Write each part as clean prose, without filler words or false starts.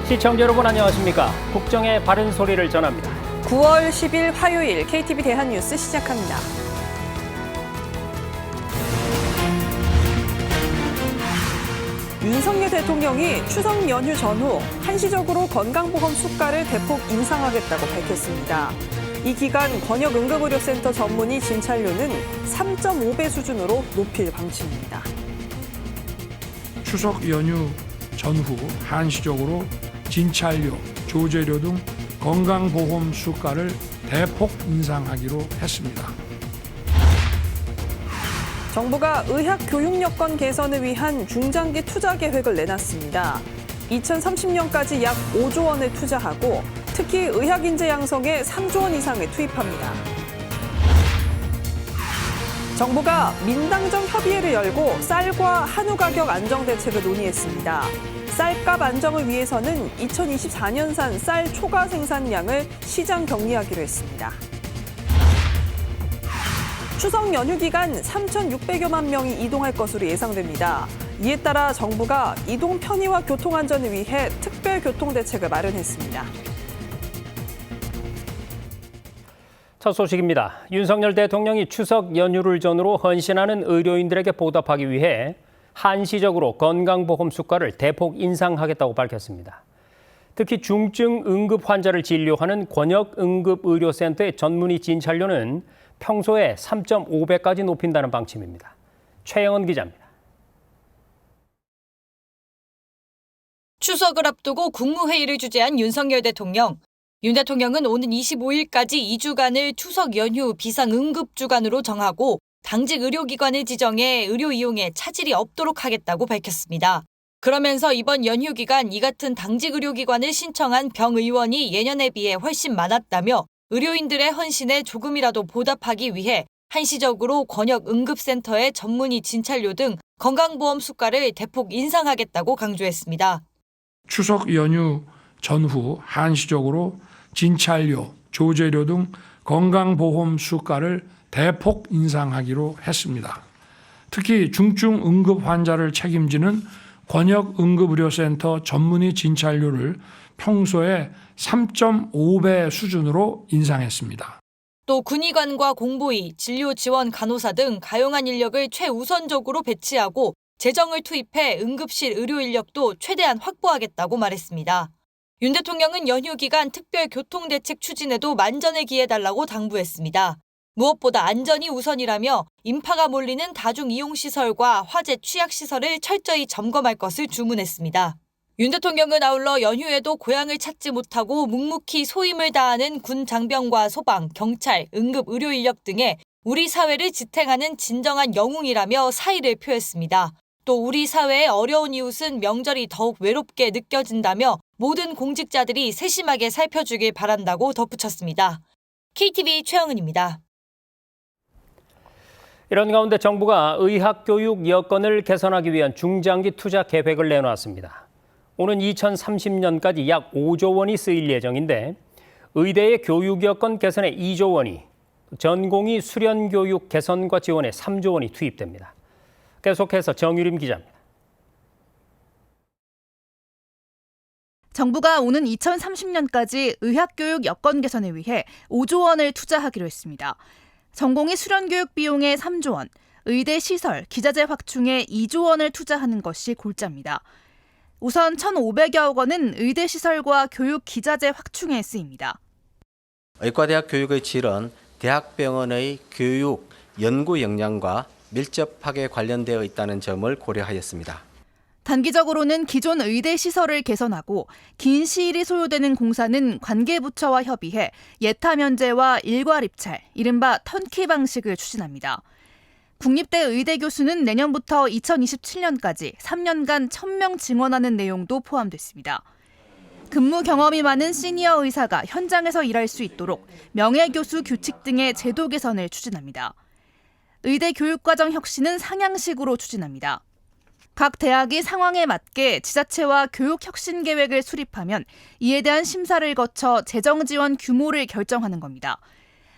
시청자 여러분 안녕하십니까? 국정의 바른 소리를 전합니다. 9월 10일 화요일 KTV 대한뉴스 시작합니다. 윤석열 대통령이 추석 연휴 전후 한시적으로 건강보험 수가를 대폭 인상하겠다고 밝혔습니다. 이 기간 권역응급의료센터 전문의 진찰료는 3.5배 수준으로 높일 방침입니다. 추석 연휴 전후 한시적으로 진찰료, 조제료 등 건강보험 수가를 대폭 인상하기로 했습니다. 정부가 의학 교육 여건 개선을 위한 중장기 투자 계획을 내놨습니다. 2030년까지 약 5조 원을 투자하고 특히 의학 인재 양성에 3조 원 이상을 투입합니다. 정부가 민당정 협의회를 열고 쌀과 한우 가격 안정 대책을 논의했습니다. 쌀값 안정을 위해서는 2024년산 쌀 초과 생산량을 시장 격리하기로 했습니다. 추석 연휴 기간 3,600여만 명이 이동할 것으로 예상됩니다. 이에 따라 정부가 이동 편의와 교통 안전을 위해 특별 교통 대책을 마련했습니다. 첫 소식입니다. 윤석열 대통령이 추석 연휴를 전후로 헌신하는 의료인들에게 보답하기 위해 한시적으로 건강보험 수가를 대폭 인상하겠다고 밝혔습니다. 특히 중증 응급 환자를 진료하는 권역응급의료센터의 전문의 진찰료는 평소에 3.5배까지 높인다는 방침입니다. 최영은 기자입니다. 추석을 앞두고 국무회의를 주재한 윤석열 대통령. 윤 대통령은 오는 25일까지 2주간을 추석 연휴 비상응급주간으로 정하고 당직 의료기관을 지정해 의료 이용에 차질이 없도록 하겠다고 밝혔습니다. 그러면서 이번 연휴 기간 이 같은 당직 의료기관을 신청한 병의원이 예년에 비해 훨씬 많았다며 의료인들의 헌신에 조금이라도 보답하기 위해 한시적으로 권역응급센터의 전문의 진찰료 등 건강보험 수가를 대폭 인상하겠다고 강조했습니다. 추석 연휴 전후 한시적으로 진찰료, 조제료 등 건강보험 수가를 대폭 인상하기로 했습니다. 특히 중증 응급 환자를 책임지는 권역응급의료센터 전문의 진찰료를 평소에 3.5배 수준으로 인상했습니다. 또 군의관과 공보의, 진료지원 간호사 등 가용한 인력을 최우선적으로 배치하고 재정을 투입해 응급실 의료 인력도 최대한 확보하겠다고 말했습니다. 윤 대통령은 연휴 기간 특별 교통대책 추진에도 만전을 기해달라고 당부했습니다. 무엇보다 안전이 우선이라며 인파가 몰리는 다중이용시설과 화재 취약시설을 철저히 점검할 것을 주문했습니다. 윤 대통령은 아울러 연휴에도 고향을 찾지 못하고 묵묵히 소임을 다하는 군 장병과 소방, 경찰, 응급의료 인력 등의 우리 사회를 지탱하는 진정한 영웅이라며 사의를 표했습니다. 또 우리 사회의 어려운 이웃은 명절이 더욱 외롭게 느껴진다며 모든 공직자들이 세심하게 살펴주길 바란다고 덧붙였습니다. KTV 최영은입니다. 이런 가운데 정부가 의학교육 여건을 개선하기 위한 중장기 투자 계획을 내놓았습니다. 오는 2030년까지 약 5조 원이 쓰일 예정인데 의대의 교육 여건 개선에 2조 원이, 전공의 수련 교육 개선과 지원에 3조 원이 투입됩니다. 계속해서 정유림 기자입니다. 정부가 오는 2030년까지 의학교육 여건 개선을 위해 5조 원을 투자하기로 했습니다. 전공의 수련교육 비용에 3조 원, 의대 시설, 기자재 확충에 2조 원을 투자하는 것이 골자입니다. 우선 1,500여억 원은 의대 시설과 교육 기자재 확충에 쓰입니다. 의과대학 교육의 질은 대학병원의 교육, 연구 역량과 밀접하게 관련되어 있다는 점을 고려하였습니다. 단기적으로는 기존 의대 시설을 개선하고 긴 시일이 소요되는 공사는 관계부처와 협의해 예타 면제와 일괄 입찰, 이른바 턴키 방식을 추진합니다. 국립대 의대 교수는 내년부터 2027년까지 3년간 1,000명 증원하는 내용도 포함됐습니다. 근무 경험이 많은 시니어 의사가 현장에서 일할 수 있도록 명예교수 규칙 등의 제도 개선을 추진합니다. 의대 교육과정 혁신은 상향식으로 추진합니다. 각 대학이 상황에 맞게 지자체와 교육 혁신 계획을 수립하면 이에 대한 심사를 거쳐 재정 지원 규모를 결정하는 겁니다.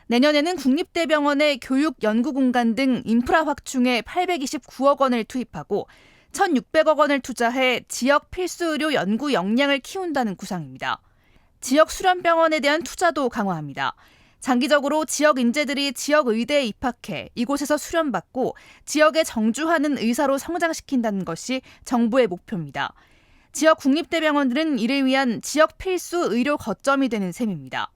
내년에는 국립대병원의 교육 연구 공간 등 인프라 확충에 829억 원을 투입하고 1,600억 원을 투자해 지역 필수 의료 연구 역량을 키운다는 구상입니다. 지역 수련병원에 대한 투자도 강화합니다. 장기적으로 지역 인재들이 지역 의대에 입학해 이곳에서 수련받고 지역에 정주하는 의사로 성장시킨다는 것이 정부의 목표입니다. 지역 국립대병원들은 이를 위한 지역 필수 의료 거점이 되는 셈입니다.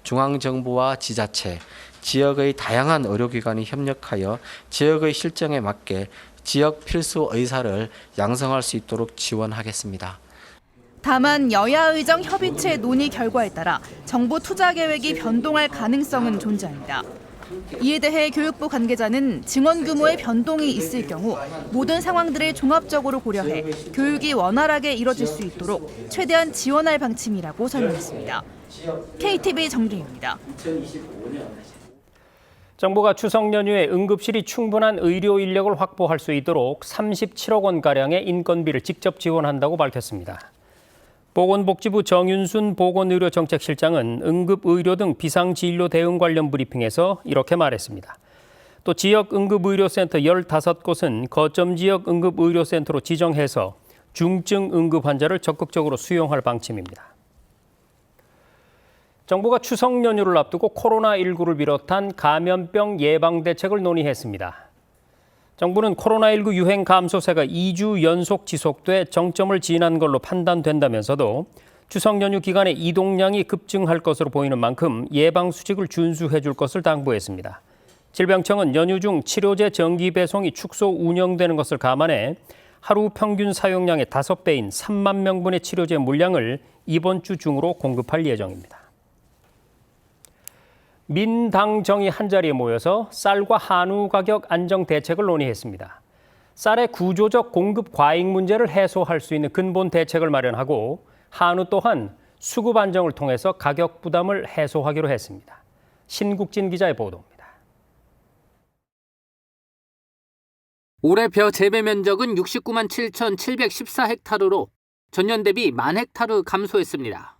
중앙정부와 지자체, 지역의 다양한 의료기관이 협력하여 지역의 실정에 맞게 지역 필수 의사를 양성할 수 있도록 지원하겠습니다. 다만 여야의정 협의체 논의 결과에 따라 정부 투자 계획이 변동할 가능성은 존재합니다. 이에 대해 교육부 관계자는 증원 규모의 변동이 있을 경우 모든 상황들을 종합적으로 고려해 교육이 원활하게 이뤄질 수 있도록 최대한 지원할 방침이라고 설명했습니다. KTV 정리입니다. 정부가 추석 연휴에 응급실이 충분한 의료 인력을 확보할 수 있도록 37억 원가량의 인건비를 직접 지원한다고 밝혔습니다. 보건복지부 정윤순 보건의료정책실장은 응급의료 등 비상진료 대응 관련 브리핑에서 이렇게 말했습니다. 또 지역 응급의료센터 15곳은 거점 지역 응급의료센터로 지정해서 중증 응급 환자를 적극적으로 수용할 방침입니다. 정부가 추석 연휴를 앞두고 코로나19를 비롯한 감염병 예방 대책을 논의했습니다. 정부는 코로나19 유행 감소세가 2주 연속 지속돼 정점을 지난 걸로 판단된다면서도 추석 연휴 기간에 이동량이 급증할 것으로 보이는 만큼 예방 수칙을 준수해 줄 것을 당부했습니다. 질병청은 연휴 중 치료제 정기 배송이 축소 운영되는 것을 감안해 하루 평균 사용량의 5배인 3만 명분의 치료제 물량을 이번 주 중으로 공급할 예정입니다. 민당정이 한자리에 모여서 쌀과 한우 가격 안정 대책을 논의했습니다. 쌀의 구조적 공급 과잉 문제를 해소할 수 있는 근본 대책을 마련하고 한우 또한 수급 안정을 통해서 가격 부담을 해소하기로 했습니다. 신국진 기자의 보도입니다. 올해 벼 재배 면적은 69만 7,714헥타르로 전년 대비 10,000헥타르 감소했습니다.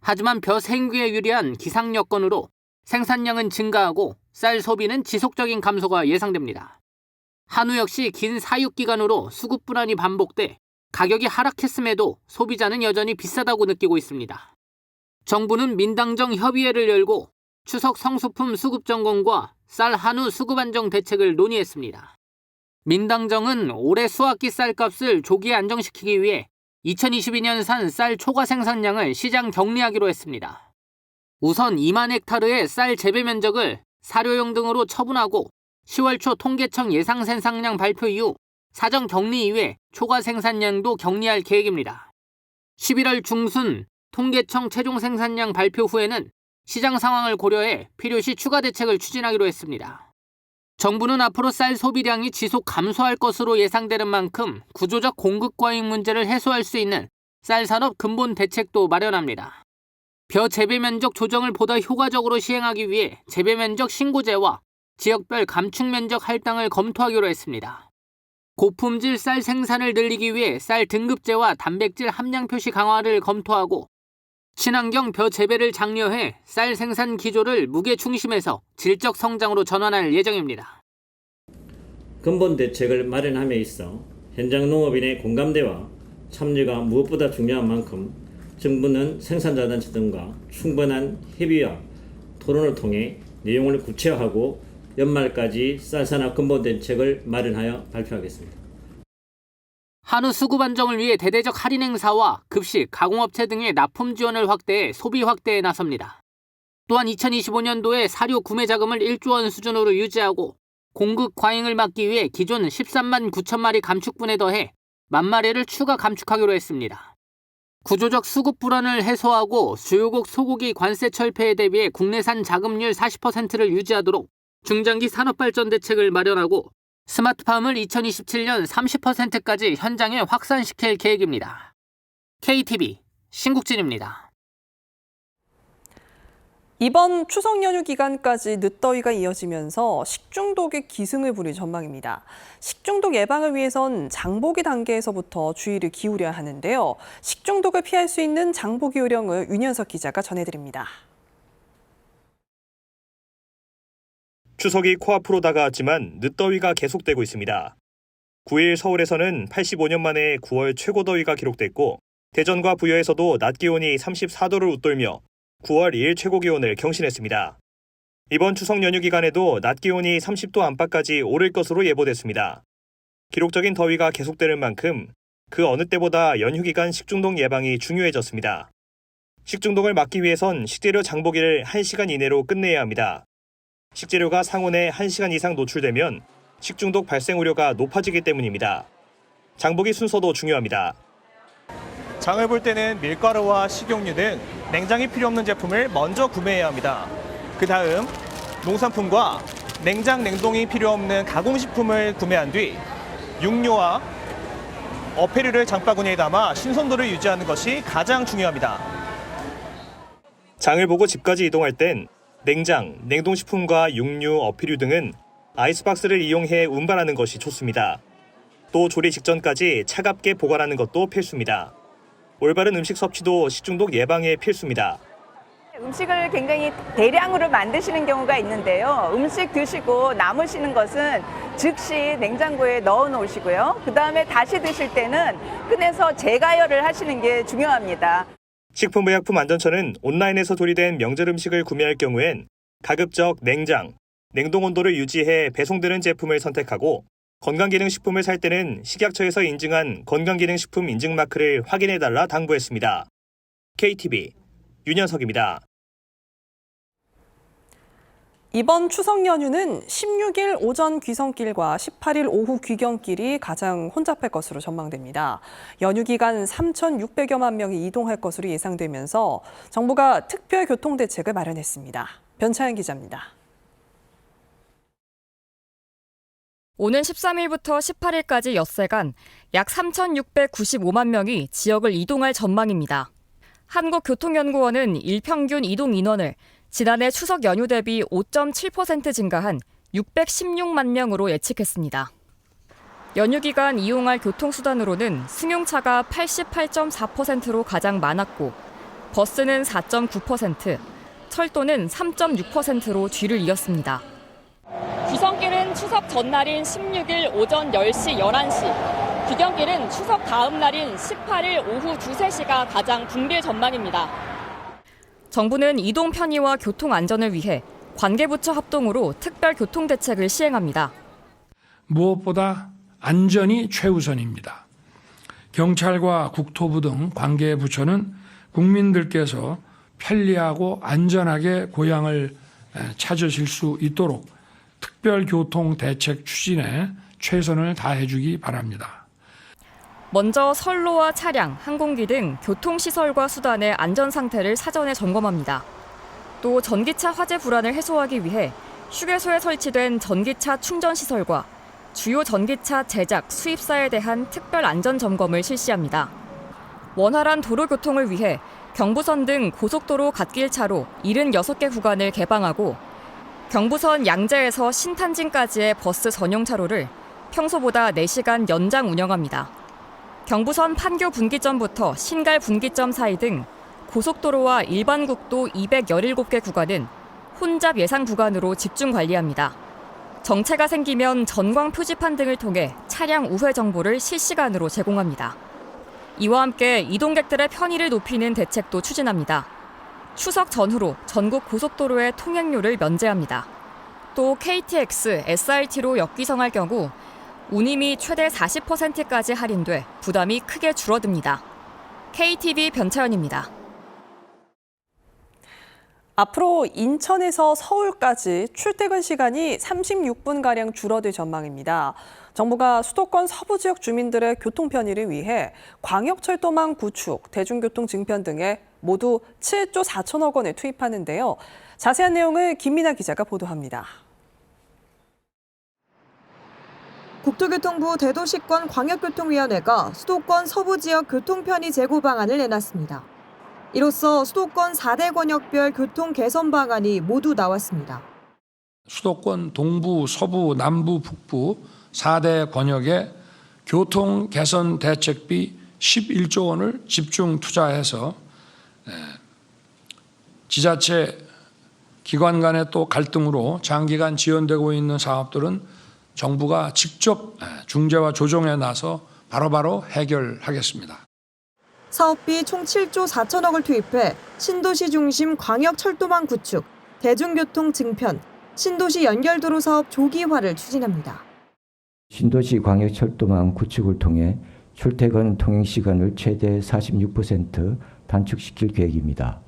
하지만 벼 생귀에 유리한 기상 여건으로 생산량은 증가하고 쌀 소비는 지속적인 감소가 예상됩니다. 한우 역시 긴 사육 기간으로 수급 불안이 반복돼 가격이 하락했음에도 소비자는 여전히 비싸다고 느끼고 있습니다. 정부는 민당정 협의회를 열고 추석 성수품 수급 점검과 쌀 한우 수급 안정 대책을 논의했습니다. 민당정은 올해 수확기 쌀값을 조기에 안정시키기 위해 2022년산 쌀 초과 생산량을 시장 격리하기로 했습니다. 우선 2만 헥타르의 쌀 재배 면적을 사료용 등으로 처분하고 10월 초 통계청 예상 생산량 발표 이후 사정 격리 이후에 초과 생산량도 격리할 계획입니다. 11월 중순 통계청 최종 생산량 발표 후에는 시장 상황을 고려해 필요시 추가 대책을 추진하기로 했습니다. 정부는 앞으로 쌀 소비량이 지속 감소할 것으로 예상되는 만큼 구조적 공급 과잉 문제를 해소할 수 있는 쌀 산업 근본 대책도 마련합니다. 벼 재배 면적 조정을 보다 효과적으로 시행하기 위해 재배 면적 신고제와 지역별 감축 면적 할당을 검토하기로 했습니다. 고품질 쌀 생산을 늘리기 위해 쌀 등급제와 단백질 함량 표시 강화를 검토하고 친환경 벼 재배를 장려해 쌀 생산 기조를 무게 중심에서 질적 성장으로 전환할 예정입니다. 근본 대책을 마련함에 있어 현장 농업인의 공감대와 참여가 무엇보다 중요한 만큼 정부는 생산자단체 등과 충분한 협의와 토론을 통해 내용을 구체화하고 연말까지 쌀 산업 근본 대책을 마련하여 발표하겠습니다. 한우 수급 안정을 위해 대대적 할인 행사와 급식, 가공업체 등의 납품 지원을 확대해 소비 확대에 나섭니다. 또한 2025년도에 사료 구매 자금을 1조 원 수준으로 유지하고 공급 과잉을 막기 위해 기존 13만 9천 마리 감축분에 더해 1만 마리를 추가 감축하기로 했습니다. 구조적 수급 불안을 해소하고 주요국 소고기 관세 철폐에 대비해 국내산 자급률 40%를 유지하도록 중장기 산업발전 대책을 마련하고 스마트팜을 2027년 30%까지 현장에 확산시킬 계획입니다. KTV 신국진입니다. 이번 추석 연휴 기간까지 늦더위가 이어지면서 식중독의 기승을 부릴 전망입니다. 식중독 예방을 위해선 장보기 단계에서부터 주의를 기울여야 하는데요. 식중독을 피할 수 있는 장보기 요령을 윤현석 기자가 전해드립니다. 추석이 코앞으로 다가왔지만 늦더위가 계속되고 있습니다. 9일 서울에서는 85년 만에 9월 최고더위가 기록됐고 대전과 부여에서도 낮 기온이 34도를 웃돌며 9월 2일 최고기온을 경신했습니다. 이번 추석 연휴 기간에도 낮 기온이 30도 안팎까지 오를 것으로 예보됐습니다. 기록적인 더위가 계속되는 만큼 그 어느 때보다 연휴 기간 식중독 예방이 중요해졌습니다. 식중독을 막기 위해선 식재료 장보기를 1시간 이내로 끝내야 합니다. 식재료가 상온에 1시간 이상 노출되면 식중독 발생 우려가 높아지기 때문입니다. 장보기 순서도 중요합니다. 장을 볼 때는 밀가루와 식용유 등 냉장이 필요 없는 제품을 먼저 구매해야 합니다. 그 다음 농산품과 냉장, 냉동이 필요 없는 가공식품을 구매한 뒤 육류와 어패류를 장바구니에 담아 신선도를 유지하는 것이 가장 중요합니다. 장을 보고 집까지 이동할 땐 냉장, 냉동식품과 육류, 어패류 등은 아이스박스를 이용해 운반하는 것이 좋습니다. 또 조리 직전까지 차갑게 보관하는 것도 필수입니다. 올바른 음식 섭취도 식중독 예방에 필수입니다. 음식을 굉장히 대량으로 만드시는 경우가 있는데요. 음식 드시고 남으시는 것은 즉시 냉장고에 넣어 놓으시고요. 그 다음에 다시 드실 때는 꺼내서 재가열을 하시는 게 중요합니다. 식품의약품안전처는 온라인에서 조리된 명절 음식을 구매할 경우엔 가급적 냉장, 냉동 온도를 유지해 배송되는 제품을 선택하고 건강기능식품을 살 때는 식약처에서 인증한 건강기능식품 인증마크를 확인해달라 당부했습니다. KTV 윤현석입니다. 이번 추석 연휴는 16일 오전 귀성길과 18일 오후 귀경길이 가장 혼잡할 것으로 전망됩니다. 연휴 기간 3,600여만 명이 이동할 것으로 예상되면서 정부가 특별 교통 대책을 마련했습니다. 변차연 기자입니다. 오는 13일부터 18일까지 엿새간 약 3,695만 명이 지역을 이동할 전망입니다. 한국교통연구원은 일평균 이동 인원을 지난해 추석 연휴 대비 5.7% 증가한 616만 명으로 예측했습니다. 연휴 기간 이용할 교통수단으로는 승용차가 88.4%로 가장 많았고 버스는 4.9%, 철도는 3.6%로 뒤를 이었습니다. 귀성길은 추석 전날인 16일 오전 10시, 11시, 귀경길은 추석 다음 날인 18일 오후 2, 3시가 가장 붐빌 전망입니다. 정부는 이동 편의와 교통 안전을 위해 관계부처 합동으로 특별 교통 대책을 시행합니다. 무엇보다 안전이 최우선입니다. 경찰과 국토부 등 관계부처는 국민들께서 편리하고 안전하게 고향을 찾으실 수 있도록 특별 교통 대책 추진에 최선을 다해주기 바랍니다. 먼저 선로와 차량, 항공기 등 교통시설과 수단의 안전 상태를 사전에 점검합니다. 또 전기차 화재 불안을 해소하기 위해 휴게소에 설치된 전기차 충전시설과 주요 전기차 제작, 수입사에 대한 특별 안전 점검을 실시합니다. 원활한 도로 교통을 위해 경부선 등 고속도로 갓길차로 76개 구간을 개방하고 경부선 양재에서 신탄진까지의 버스 전용 차로를 평소보다 4시간 연장 운영합니다. 경부선 판교 분기점부터 신갈 분기점 사이 등 고속도로와 일반국도 217개 구간은 혼잡 예상 구간으로 집중 관리합니다. 정체가 생기면 전광 표지판 등을 통해 차량 우회 정보를 실시간으로 제공합니다. 이와 함께 이동객들의 편의를 높이는 대책도 추진합니다. 추석 전후로 전국 고속도로의 통행료를 면제합니다. 또 KTX, SRT로 역귀성할 경우 운임이 최대 40%까지 할인돼 부담이 크게 줄어듭니다. KTV 변차연입니다. 앞으로 인천에서 서울까지 출퇴근 시간이 36분가량 줄어들 전망입니다. 정부가 수도권 서부 지역 주민들의 교통 편의를 위해 광역철도망 구축, 대중교통 증편 등에 모두 7조 4천억 원을 투입하는데요. 자세한 내용을 김민아 기자가 보도합니다. 국토교통부 대도시권 광역교통위원회가 수도권 서부 지역 교통편의 제고 방안을 내놨습니다. 이로써 수도권 4대 권역별 교통 개선 방안이 모두 나왔습니다. 수도권 동부, 서부, 남부, 북부 4대 권역에 교통 개선 대책비 11조 원을 집중 투자해서 지자체 기관 간의 또 갈등으로 장기간 지연되고 있는 사업들은 정부가 직접 중재와 조정에 나서 바로바로 해결하겠습니다. 사업비 총 7조 4천억을 투입해 신도시 중심 광역철도망 구축, 대중교통 증편, 신도시 연결도로 사업 조기화를 추진합니다. 신도시 광역철도망 구축을 통해 출퇴근 통행시간을 최대 46% 단축시킬 계획입니다.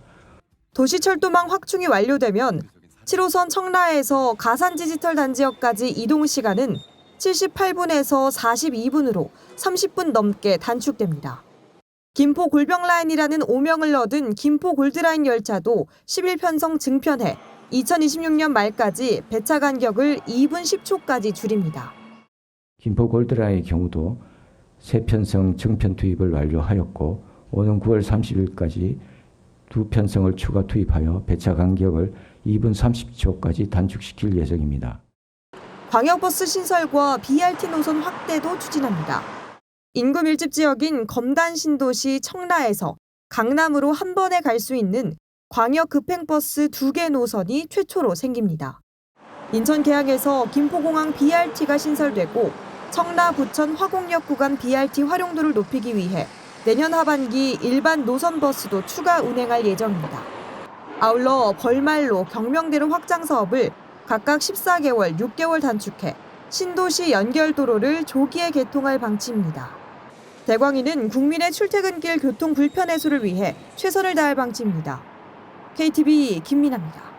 도시철도망 확충이 완료되면 7호선 청라에서 가산 디지털 단지역까지 이동 시간은 78분에서 42분으로 30분 넘게 단축됩니다. 김포 골병라인이라는 오명을 얻은 김포 골드라인 열차도 11편성 증편해 2026년 말까지 배차 간격을 2분 10초까지 줄입니다. 김포 골드라인의 경우도 3편성 증편 투입을 완료하였고 오는 9월 30일까지 2편성을 추가 투입하여 배차 간격을 2분 30초까지 단축시킬 예정입니다. 광역버스 신설과 BRT 노선 확대도 추진합니다. 인구 밀집 지역인 검단 신도시 청라에서 강남으로 한 번에 갈 수 있는 광역 급행버스 2개 노선이 최초로 생깁니다. 인천 계양에서 김포공항 BRT가 신설되고 청라 부천 화곡역 구간 BRT 활용도를 높이기 위해 내년 하반기 일반 노선버스도 추가 운행할 예정입니다. 아울러 벌말로 경명대로 확장 사업을 각각 14개월, 6개월 단축해 신도시 연결도로를 조기에 개통할 방침입니다. 대광이는 국민의 출퇴근길 교통 불편 해소를 위해 최선을 다할 방침입니다. KTV 김민아입니다.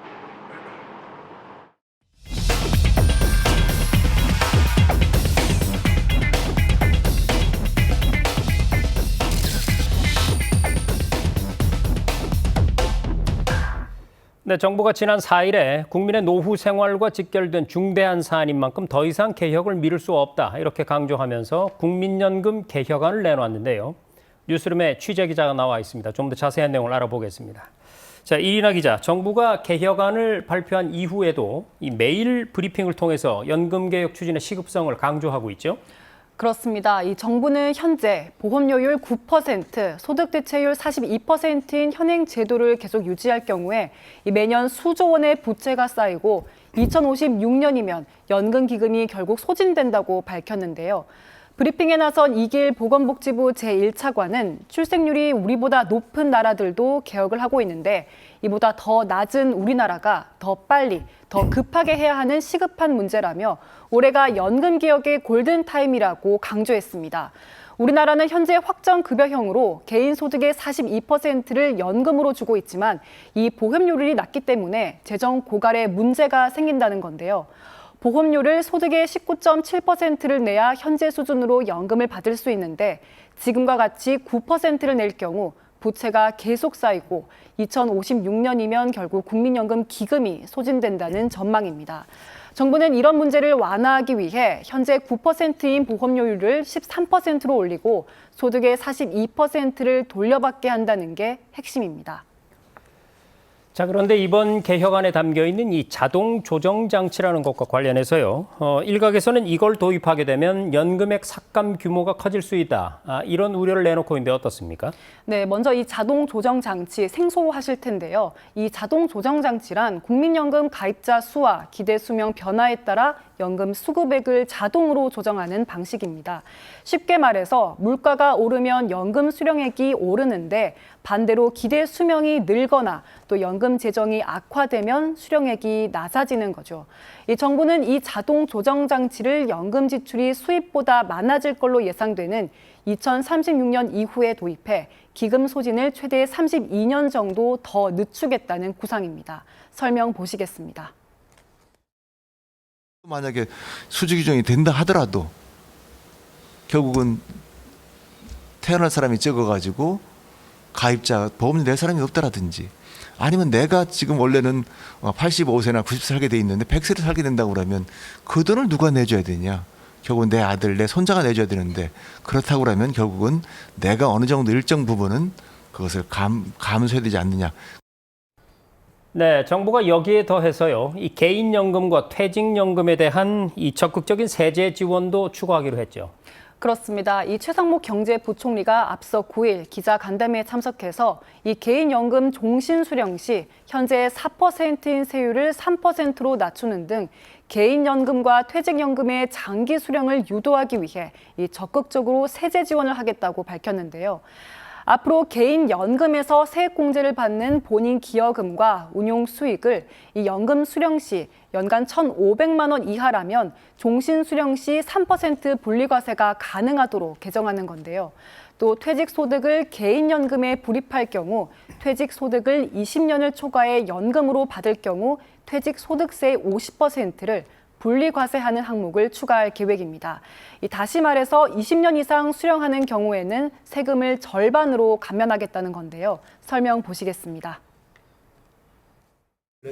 네, 정부가 지난 4일에 국민의 노후 생활과 직결된 중대한 사안인 만큼 더 이상 개혁을 미룰 수 없다 이렇게 강조하면서 국민연금 개혁안을 내놓았는데요. 뉴스룸에 취재기자가 나와 있습니다. 좀 더 자세한 내용을 알아보겠습니다. 자, 이인하 기자, 정부가 개혁안을 발표한 이후에도 매일 브리핑을 통해서 연금개혁 추진의 시급성을 강조하고 있죠. 그렇습니다. 이 정부는 현재 보험료율 9%, 소득 대체율 42%인 현행 제도를 계속 유지할 경우에 매년 수조 원의 부채가 쌓이고 2056년이면 연금 기금이 결국 소진된다고 밝혔는데요. 브리핑에 나선 이길 보건복지부 제1차관은 출생률이 우리보다 높은 나라들도 개혁을 하고 있는데 이보다 더 낮은 우리나라가 더 빨리, 더 급하게 해야 하는 시급한 문제라며 올해가 연금개혁의 골든타임이라고 강조했습니다. 우리나라는 현재 확정급여형으로 개인 소득의 42%를 연금으로 주고 있지만 이 보험료율이 낮기 때문에 재정 고갈에 문제가 생긴다는 건데요. 보험료를 소득의 19.7%를 내야 현재 수준으로 연금을 받을 수 있는데 지금과 같이 9%를 낼 경우 부채가 계속 쌓이고 2056년이면 결국 국민연금 기금이 소진된다는 전망입니다. 정부는 이런 문제를 완화하기 위해 현재 9%인 보험료율을 13%로 올리고 소득의 42%를 돌려받게 한다는 게 핵심입니다. 자, 그런데 이번 개혁안에 담겨 있는 이 자동 조정 장치라는 것과 관련해서요. 일각에서는 이걸 도입하게 되면 연금액 삭감 규모가 커질 수 있다. 이런 우려를 내놓고 있는데 어떻습니까? 네, 먼저 이 자동 조정 장치 생소하실 텐데요. 이 자동 조정 장치란 국민연금 가입자 수와 기대 수명 변화에 따라 연금 수급액을 자동으로 조정하는 방식입니다. 쉽게 말해서 물가가 오르면 연금 수령액이 오르는데 반대로 기대 수명이 늘거나 또 연금 재정이 악화되면 수령액이 낮아지는 거죠. 이 정부는 이 자동 조정 장치를 연금 지출이 수입보다 많아질 걸로 예상되는 2036년 이후에 도입해 기금 소진을 최대 32년 정도 더 늦추겠다는 구상입니다. 설명 보시겠습니다. 만약에 수주 규정이 된다 하더라도 결국은 태어날 사람이 적어가지고 가입자 보험료 낼 사람이 없다라든지 아니면 내가 지금 원래는 85세나 90세 살게 돼 있는데 100세를 살게 된다고 그러면 그 돈을 누가 내줘야 되냐. 결국은 내 아들, 내 손자가 내줘야 되는데 그렇다고 그러면 결국은 내가 어느 정도 일정 부분은 그것을 감수해야 되지 않느냐. 네, 정부가 여기에 더해서요. 이 개인연금과 퇴직연금에 대한 이 적극적인 세제 지원도 추가하기로 했죠. 그렇습니다. 이 최상목 경제부총리가 앞서 9일 기자간담회에 참석해서 이 개인연금 종신수령 시 현재 4%인 세율을 3%로 낮추는 등 개인연금과 퇴직연금의 장기 수령을 유도하기 위해 적극적으로 세제 지원을 하겠다고 밝혔는데요. 앞으로 개인연금에서 세액공제를 받는 본인 기여금과 운용 수익을 이 연금 수령 시 연간 1,500만 원 이하라면 종신 수령 시 3% 분리과세가 가능하도록 개정하는 건데요. 또 퇴직소득을 개인연금에 불입할 경우 퇴직소득을 20년을 초과해 연금으로 받을 경우 퇴직소득세의 50%를 분리과세하는 항목을 추가할 계획입니다. 다시 말해서 20년 이상 수령하는 경우에는 세금을 절반으로 감면하겠다는 건데요. 설명 보시겠습니다.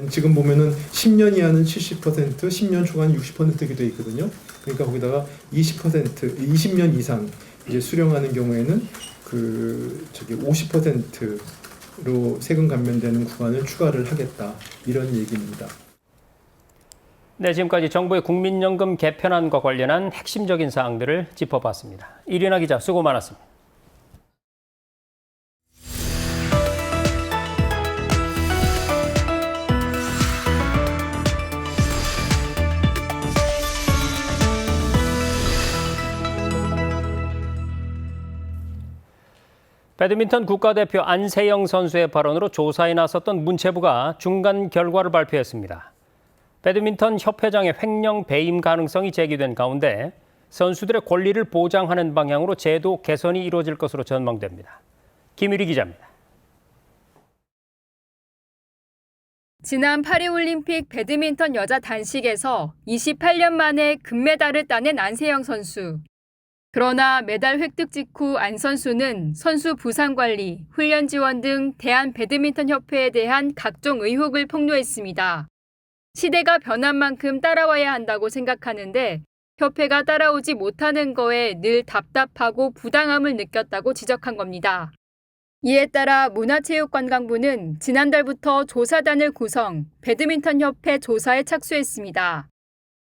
지금 보면은 10년 이하는 70%, 10년 초과는 60%게 돼 있거든요. 그러니까 거기다가 20년 이상 이제 수령하는 경우에는 50%로 세금 감면되는 구간을 추가를 하겠다, 이런 얘기입니다. 네, 지금까지 정부의 국민연금 개편안과 관련한 핵심적인 사항들을 짚어봤습니다. 이리나 기자, 수고 많았습니다. 배드민턴 국가대표 안세영 선수의 발언으로 조사에 나섰던 문체부가 중간 결과를 발표했습니다. 배드민턴 협회장의 횡령 배임 가능성이 제기된 가운데 선수들의 권리를 보장하는 방향으로 제도 개선이 이루어질 것으로 전망됩니다. 김유리 기자입니다. 지난 파리올림픽 배드민턴 여자 단식에서 28년 만에 금메달을 따낸 안세영 선수. 그러나 메달 획득 직후 안 선수는 선수 부상 관리, 훈련 지원 등 대한배드민턴협회에 대한 각종 의혹을 폭로했습니다. 시대가 변한 만큼 따라와야 한다고 생각하는데 협회가 따라오지 못하는 거에 늘 답답하고 부당함을 느꼈다고 지적한 겁니다. 이에 따라 문화체육관광부는 지난달부터 조사단을 구성, 배드민턴협회 조사에 착수했습니다.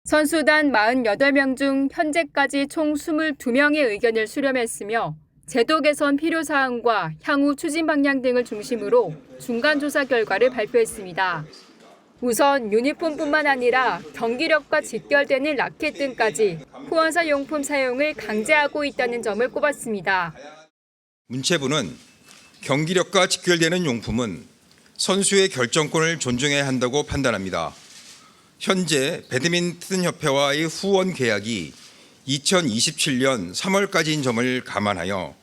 선수단 48명 중 현재까지 총 22명의 의견을 수렴했으며 제도 개선 필요사항과 향후 추진 방향 등을 중심으로 중간조사 결과를 발표했습니다. 우선 유니폼뿐만 아니라 경기력과 직결되는 라켓 등까지 후원사 용품 사용을 강제하고 있다는 점을 꼽았습니다. 문체부는 경기력과 직결되는 용품은 선수의 결정권을 존중해야 한다고 판단합니다. 현재 배드민턴협회와의 후원 계약이 2027년 3월까지인 점을 감안하여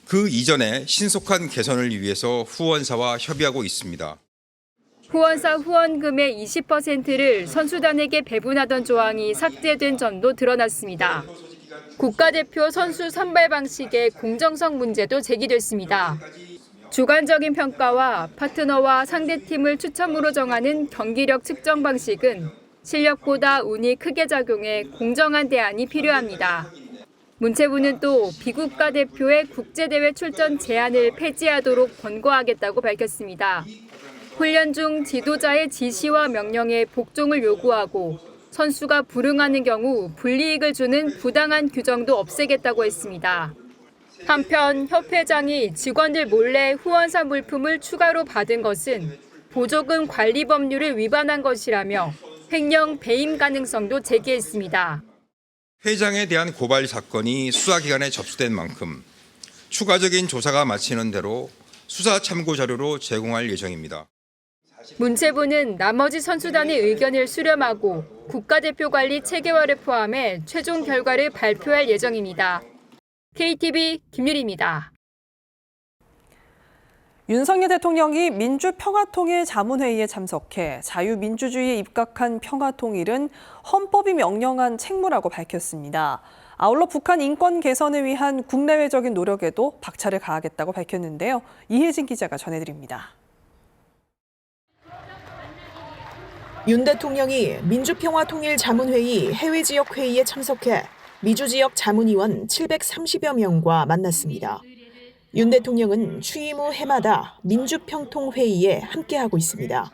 그 이전에 신속한 개선을 위해서 후원사와 협의하고 있습니다. 후원사 후원금의 20%를 선수단에게 배분하던 조항이 삭제된 점도 드러났습니다. 국가대표 선수 선발 방식의 공정성 문제도 제기됐습니다. 주관적인 평가와 파트너와 상대팀을 추첨으로 정하는 경기력 측정 방식은 실력보다 운이 크게 작용해 공정한 대안이 필요합니다. 문체부는 또 비국가 대표의 국제대회 출전 제한을 폐지하도록 권고하겠다고 밝혔습니다. 훈련 중 지도자의 지시와 명령에 복종을 요구하고 선수가 불응하는 경우 불이익을 주는 부당한 규정도 없애겠다고 했습니다. 한편 협회장이 직원들 몰래 후원사 물품을 추가로 받은 것은 보조금 관리 법률을 위반한 것이라며 횡령 배임 가능성도 제기했습니다. 회장에 대한 고발 사건이 수사기관에 접수된 만큼 추가적인 조사가 마치는 대로 수사 참고 자료로 제공할 예정입니다. 문체부는 나머지 선수단의 의견을 수렴하고 국가대표 관리 체계화를 포함해 최종 결과를 발표할 예정입니다. KTV 김유리입니다. 윤석열 대통령이 민주평화통일 자문회의에 참석해 자유민주주의에 입각한 평화통일은 헌법이 명령한 책무라고 밝혔습니다. 아울러 북한 인권 개선을 위한 국내외적인 노력에도 박차를 가하겠다고 밝혔는데요. 이혜진 기자가 전해드립니다. 윤 대통령이 민주평화통일 자문회의 해외지역회의에 참석해 미주지역 자문위원 730여 명과 만났습니다. 윤 대통령은 취임 후 해마다 민주평통회의에 함께하고 있습니다.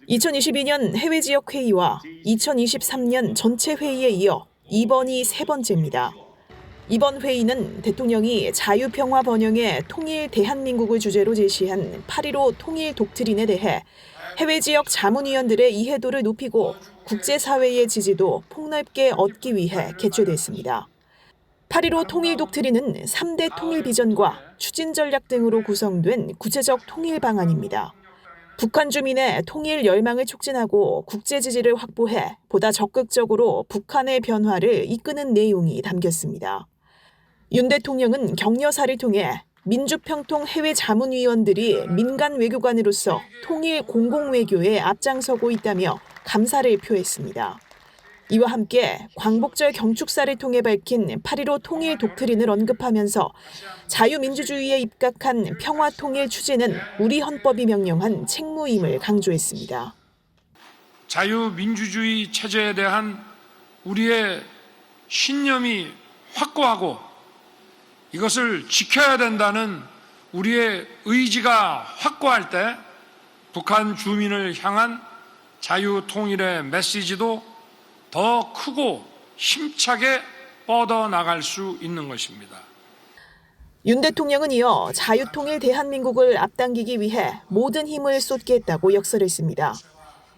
2022년 해외지역회의와 2023년 전체 회의에 이어 이번이 세 번째입니다. 이번 회의는 대통령이 자유평화 번영의 통일 대한민국을 주제로 제시한 8.15 통일 독트린에 대해 해외지역 자문위원들의 이해도를 높이고 국제사회의 지지도 폭넓게 얻기 위해 개최됐습니다. 8.15 통일 독트린은 3대 통일 비전과 추진 전략 등으로 구성된 구체적 통일 방안입니다. 북한 주민의 통일 열망을 촉진하고 국제 지지를 확보해 보다 적극적으로 북한의 변화를 이끄는 내용이 담겼습니다. 윤 대통령은 격려사를 통해 민주평통 해외 자문위원들이 민간 외교관으로서 통일 공공외교에 앞장서고 있다며 감사를 표했습니다. 이와 함께 광복절 경축사를 통해 밝힌 8.15 통일 독트린을 언급하면서 자유민주주의에 입각한 평화통일 추진은 우리 헌법이 명령한 책무임을 강조했습니다. 자유민주주의 체제에 대한 우리의 신념이 확고하고 이것을 지켜야 된다는 우리의 의지가 확고할 때 북한 주민을 향한 자유통일의 메시지도 더 크고 힘차게 뻗어나갈 수 있는 것입니다. 윤 대통령은 이어 자유통일 대한민국을 앞당기기 위해 모든 힘을 쏟겠다고 역설했습니다.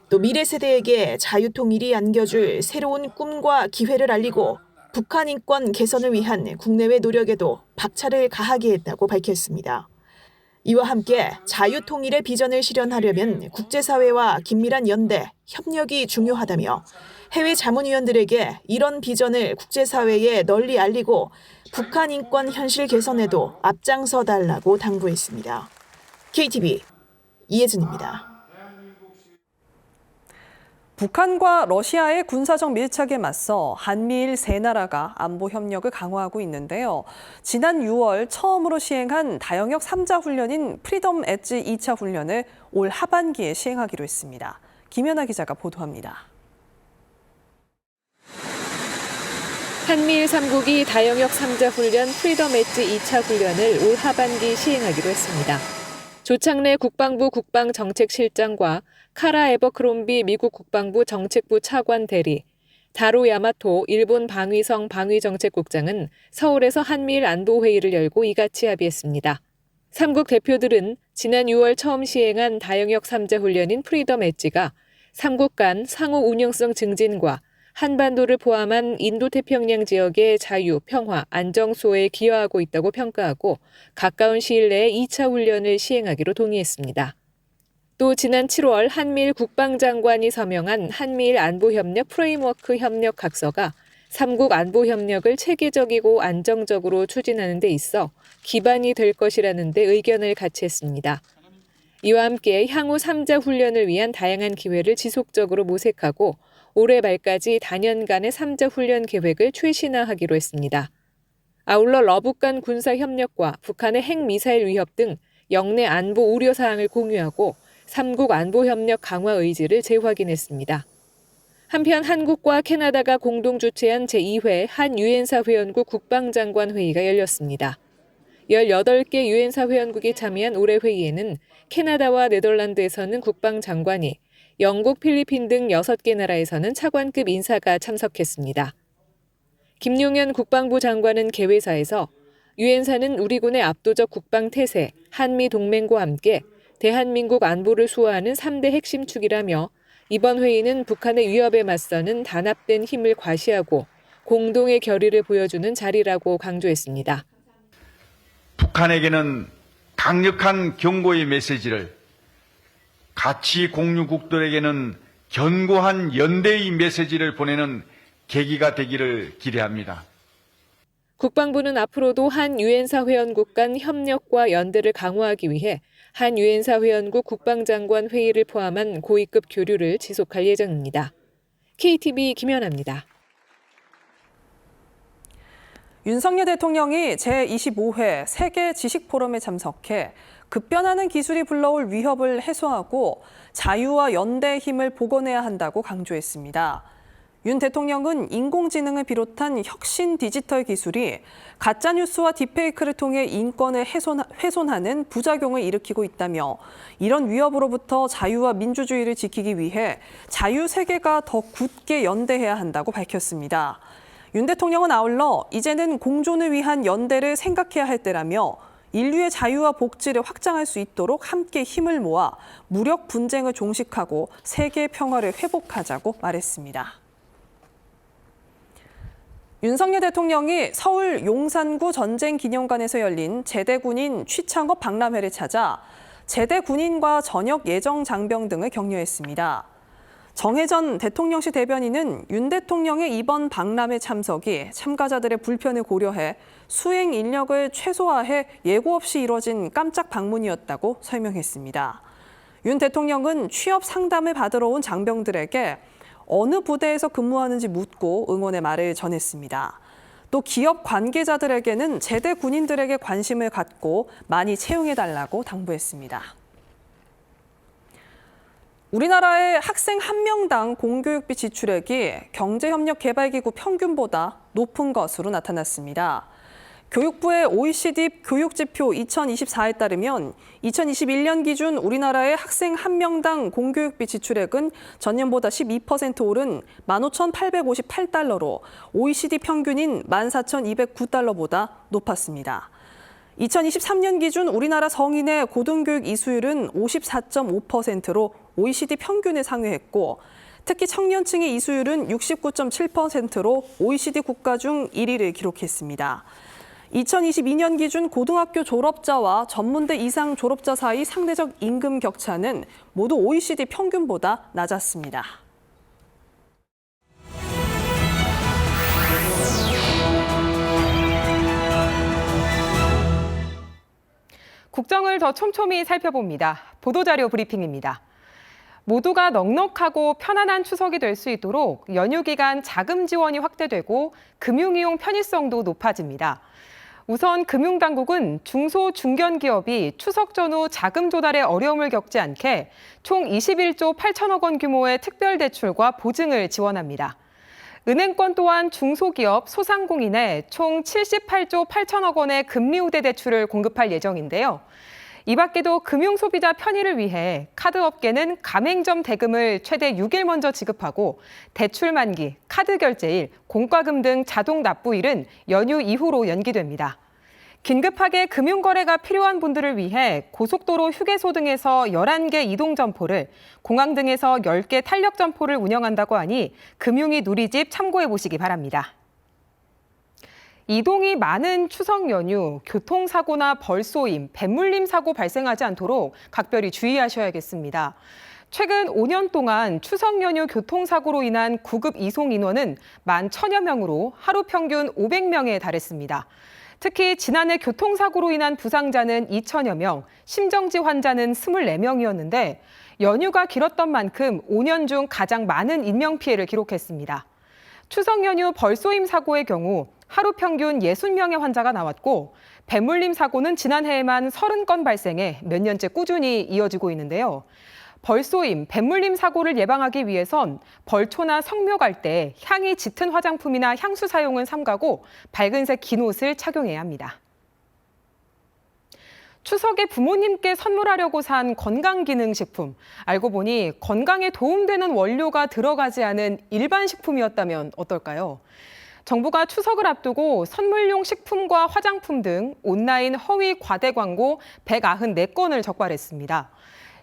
또 미래 세대에게 자유통일이 안겨줄 새로운 꿈과 기회를 알리고 북한 인권 개선을 위한 국내외 노력에도 박차를 가하게 했다고 밝혔습니다. 이와 함께 자유통일의 비전을 실현하려면 국제사회와 긴밀한 연대, 협력이 중요하다며 해외 자문위원들에게 이런 비전을 국제사회에 널리 알리고 북한 인권 현실 개선에도 앞장서 달라고 당부했습니다. KTV 이혜진입니다. 북한과 러시아의 군사적 밀착에 맞서 한미일 세 나라가 안보 협력을 강화하고 있는데요. 지난 6월 처음으로 시행한 다영역 3자 훈련인 프리덤 엣지 2차 훈련을 올 하반기에 시행하기로 했습니다. 김연아 기자가 보도합니다. 한미일 3국이 다영역 3자 훈련 프리덤 엣지 2차 훈련을 올 하반기 시행하기로 했습니다. 조창래 국방부 국방정책실장과 카라 에버크롬비 미국 국방부 정책부 차관 대리, 다로 야마토 일본 방위성 방위정책국장은 서울에서 한미일 안보회의를 열고 이같이 합의했습니다. 3국 대표들은 지난 6월 처음 시행한 다영역 3자 훈련인 프리덤 엣지가 3국 간 상호 운영성 증진과 한반도를 포함한 인도태평양 지역의 자유, 평화, 안정 수호에 기여하고 있다고 평가하고 가까운 시일 내에 2차 훈련을 시행하기로 동의했습니다. 또 지난 7월 한미일 국방장관이 서명한 한미일 안보협력 프레임워크 협력 각서가 3국 안보협력을 체계적이고 안정적으로 추진하는 데 있어 기반이 될 것이라는 데 의견을 같이 했습니다. 이와 함께 향후 3자 훈련을 위한 다양한 기회를 지속적으로 모색하고 올해 말까지 단연간의 3자 훈련 계획을 최신화하기로 했습니다. 아울러 러북 간 군사협력과 북한의 핵미사일 위협 등 영내 안보 우려사항을 공유하고 3국 안보협력 강화 의지를 재확인했습니다. 한편 한국과 캐나다가 공동 주최한 제2회 한 유엔사 회원국 국방장관 회의가 열렸습니다. 18개 유엔사 회원국이 참여한 올해 회의에는 캐나다와 네덜란드에서는 국방장관이, 영국, 필리핀 등 6개 나라에서는 차관급 인사가 참석했습니다. 김용현 국방부 장관은 개회사에서 유엔사는 우리 군의 압도적 국방 태세, 한미 동맹과 함께 대한민국 안보를 수호하는 3대 핵심 축이라며 이번 회의는 북한의 위협에 맞서는 단합된 힘을 과시하고 공동의 결의를 보여주는 자리라고 강조했습니다. 북한에게는 강력한 경고의 메시지를, 가치 공유국들에게는 견고한 연대의 메시지를 보내는 계기가 되기를 기대합니다. 국방부는 앞으로도 한 유엔사 회원국 간 협력과 연대를 강화하기 위해 한 유엔사 회원국 국방장관 회의를 포함한 고위급 교류를 지속할 예정입니다. KTV 김연아입니다. 윤석열 대통령이 제25회 세계 지식 포럼에 참석해 급변하는 기술이 불러올 위협을 해소하고 자유와 연대의 힘을 복원해야 한다고 강조했습니다. 윤 대통령은 인공지능을 비롯한 혁신 디지털 기술이 가짜뉴스와 딥페이크를 통해 인권을 훼손하는 부작용을 일으키고 있다며 이런 위협으로부터 자유와 민주주의를 지키기 위해 자유세계가 더 굳게 연대해야 한다고 밝혔습니다. 윤 대통령은 아울러 이제는 공존을 위한 연대를 생각해야 할 때라며 인류의 자유와 복지를 확장할 수 있도록 함께 힘을 모아 무력 분쟁을 종식하고 세계 평화를 회복하자고 말했습니다. 윤석열 대통령이 서울 용산구 전쟁기념관에서 열린 제대군인 취창업 박람회를 찾아 제대군인과 전역 예정 장병 등을 격려했습니다. 정혜전 대통령실 대변인은 윤 대통령의 이번 박람회 참석이 참가자들의 불편을 고려해 수행 인력을 최소화해 예고 없이 이뤄진 깜짝 방문이었다고 설명했습니다. 윤 대통령은 취업 상담을 받으러 온 장병들에게 어느 부대에서 근무하는지 묻고 응원의 말을 전했습니다. 또 기업 관계자들에게는 제대 군인들에게 관심을 갖고 많이 채용해달라고 당부했습니다. 우리나라의 학생 1명당 공교육비 지출액이 경제협력개발기구 평균보다 높은 것으로 나타났습니다. 교육부의 OECD 교육지표 2024에 따르면 2021년 기준 우리나라의 학생 1명당 공교육비 지출액은 전년보다 12% 오른 15,858달러로 OECD 평균인 14,209달러보다 높았습니다. 2023년 기준 우리나라 성인의 고등교육 이수율은 54.5%로 OECD 평균을 상회했고 특히 청년층의 이수율은 69.7%로 OECD 국가 중 1위를 기록했습니다. 2022년 기준 고등학교 졸업자와 전문대 이상 졸업자 사이 상대적 임금 격차는 모두 OECD 평균보다 낮았습니다. 국정을 더 촘촘히 살펴봅니다. 보도자료 브리핑입니다. 모두가 넉넉하고 편안한 추석이 될 수 있도록 연휴 기간 자금 지원이 확대되고 금융이용 편의성도 높아집니다. 우선 금융당국은 중소, 중견기업이 추석 전후 자금 조달에 어려움을 겪지 않게 총 21조 8천억 원 규모의 특별대출과 보증을 지원합니다. 은행권 또한 중소기업, 소상공인에 총 78조 8천억 원의 금리 우대 대출을 공급할 예정인데요. 이 밖에도 금융소비자 편의를 위해 카드업계는 가맹점 대금을 최대 6일 먼저 지급하고 대출 만기, 카드 결제일, 공과금 등 자동 납부일은 연휴 이후로 연기됩니다. 긴급하게 금융거래가 필요한 분들을 위해 고속도로 휴게소 등에서 11개 이동점포를, 공항 등에서 10개 탄력점포를 운영한다고 하니 금융위 누리집 참고해 보시기 바랍니다. 이동이 많은 추석 연휴, 교통사고나 벌쏘임, 뱃물림 사고 발생하지 않도록 각별히 주의하셔야겠습니다. 최근 5년 동안 추석 연휴 교통사고로 인한 구급 이송 인원은 11,000여 명으로 하루 평균 500명에 달했습니다. 특히 지난해 교통사고로 인한 부상자는 2,000여 명, 심정지 환자는 24명이었는데 연휴가 길었던 만큼 5년 중 가장 많은 인명피해를 기록했습니다. 추석 연휴 벌쏘임 사고의 경우 하루 평균 60명의 환자가 나왔고 배물림 사고는 지난해에만 30건 발생해 몇 년째 꾸준히 이어지고 있는데요. 벌쏘임, 배물림 사고를 예방하기 위해선 벌초나 성묘 갈 때 향이 짙은 화장품이나 향수 사용은 삼가고 밝은색 긴 옷을 착용해야 합니다. 추석에 부모님께 선물하려고 산 건강기능식품. 알고 보니 건강에 도움되는 원료가 들어가지 않은 일반 식품이었다면 어떨까요? 정부가 추석을 앞두고 선물용 식품과 화장품 등 온라인 허위 과대 광고 194건을 적발했습니다.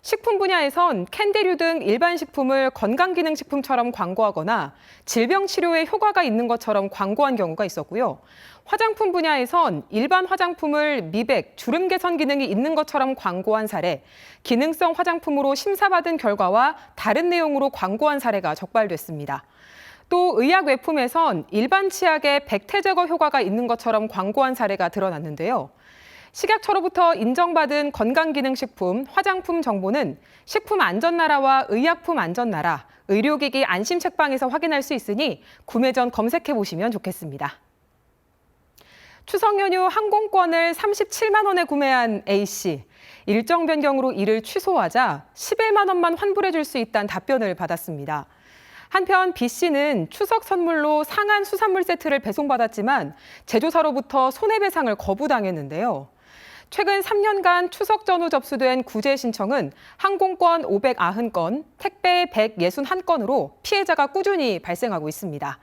식품 분야에선 캔디류 등 일반 식품을 건강기능식품처럼 광고하거나 질병 치료에 효과가 있는 것처럼 광고한 경우가 있었고요. 화장품 분야에선 일반 화장품을 미백, 주름 개선 기능이 있는 것처럼 광고한 사례, 기능성 화장품으로 심사받은 결과와 다른 내용으로 광고한 사례가 적발됐습니다. 또 의약 외품에선 일반 치약에 백태 제거 효과가 있는 것처럼 광고한 사례가 드러났는데요. 식약처로부터 인정받은 건강기능식품, 화장품 정보는 식품안전나라와 의약품안전나라, 의료기기 안심책방에서 확인할 수 있으니 구매 전 검색해 보시면 좋겠습니다. 추석 연휴 항공권을 37만 원에 구매한 A씨. 일정 변경으로 이를 취소하자 11만 원만 환불해 줄 수 있다는 답변을 받았습니다. 한편 B씨는 추석 선물로 상한 수산물 세트를 배송받았지만 제조사로부터 손해배상을 거부당했는데요. 최근 3년간 추석 전후 접수된 구제 신청은 항공권 590건, 택배 161건으로 피해자가 꾸준히 발생하고 있습니다.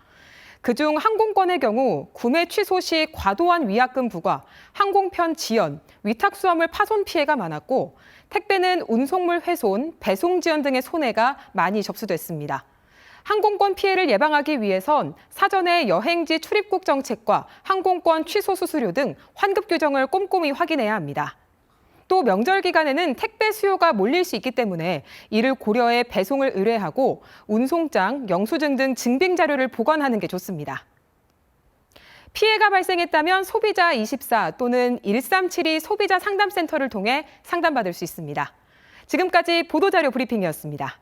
그중 항공권의 경우 구매 취소 시 과도한 위약금 부과, 항공편 지연, 위탁수화물 파손 피해가 많았고 택배는 운송물 훼손, 배송 지연 등의 손해가 많이 접수됐습니다. 항공권 피해를 예방하기 위해선 사전에 여행지 출입국 정책과 항공권 취소 수수료 등 환급 규정을 꼼꼼히 확인해야 합니다. 또 명절 기간에는 택배 수요가 몰릴 수 있기 때문에 이를 고려해 배송을 의뢰하고 운송장, 영수증 등 증빙 자료를 보관하는 게 좋습니다. 피해가 발생했다면 소비자24 또는 1372 소비자 상담센터를 통해 상담받을 수 있습니다. 지금까지 보도자료 브리핑이었습니다.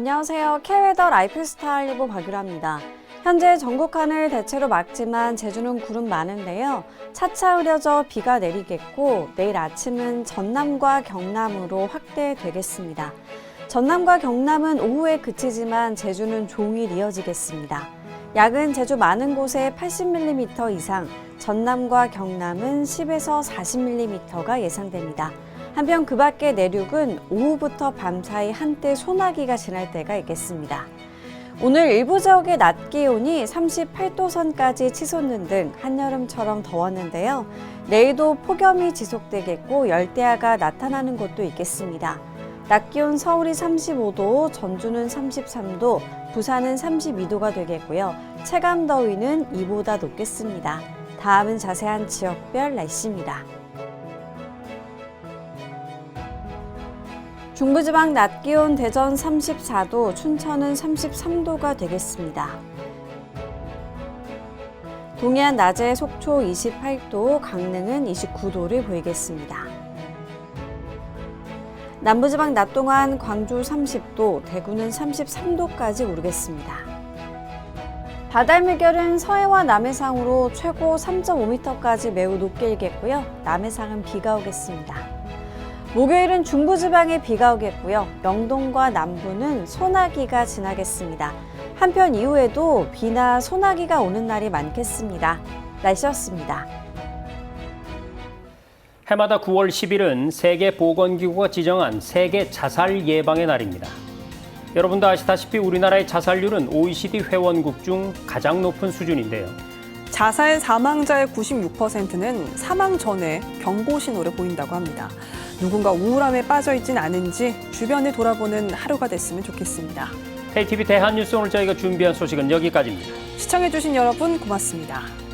안녕하세요. K웨더 라이프스타일 리보 박유라입니다. 현재 전국 하늘 대체로 맑지만 제주는 구름 많은데요. 차차 흐려져 비가 내리겠고 내일 아침은 전남과 경남으로 확대되겠습니다. 전남과 경남은 오후에 그치지만 제주는 종일 이어지겠습니다. 야근 제주 많은 곳에 80mm 이상, 전남과 경남은 10에서 40mm가 예상됩니다. 한편 그 밖의 내륙은 오후부터 밤사이 한때 소나기가 지날 때가 있겠습니다. 오늘 일부 지역의 낮 기온이 38도 선까지 치솟는 등 한여름처럼 더웠는데요. 내일도 폭염이 지속되겠고 열대야가 나타나는 곳도 있겠습니다. 낮 기온 서울이 35도, 전주는 33도, 부산은 32도가 되겠고요. 체감 더위는 이보다 높겠습니다. 다음은 자세한 지역별 날씨입니다. 중부지방 낮 기온 대전 34도, 춘천은 33도가 되겠습니다. 동해안 낮에 속초 28도, 강릉은 29도를 보이겠습니다. 남부지방 낮 동안 광주 30도, 대구는 33도까지 오르겠습니다. 바다의 물결은 서해와 남해상으로 최고 3.5m까지 매우 높게 일겠고요. 남해상은 비가 오겠습니다. 목요일은 중부지방에 비가 오겠고요. 영동과 남부는 소나기가 지나겠습니다. 한편 이후에도 비나 소나기가 오는 날이 많겠습니다. 날씨였습니다. 해마다 9월 10일은 세계보건기구가 지정한 세계 자살 예방의 날입니다. 여러분도 아시다시피 우리나라의 자살률은 OECD 회원국 중 가장 높은 수준인데요. 자살 사망자의 96%는 사망 전에 경고 신호를 보인다고 합니다. 누군가 우울함에 빠져 있진 않은지 주변을 돌아보는 하루가 됐으면 좋겠습니다. KTV 대한뉴스 오늘 저희가 준비한 소식은 여기까지입니다. 시청해주신 여러분 고맙습니다.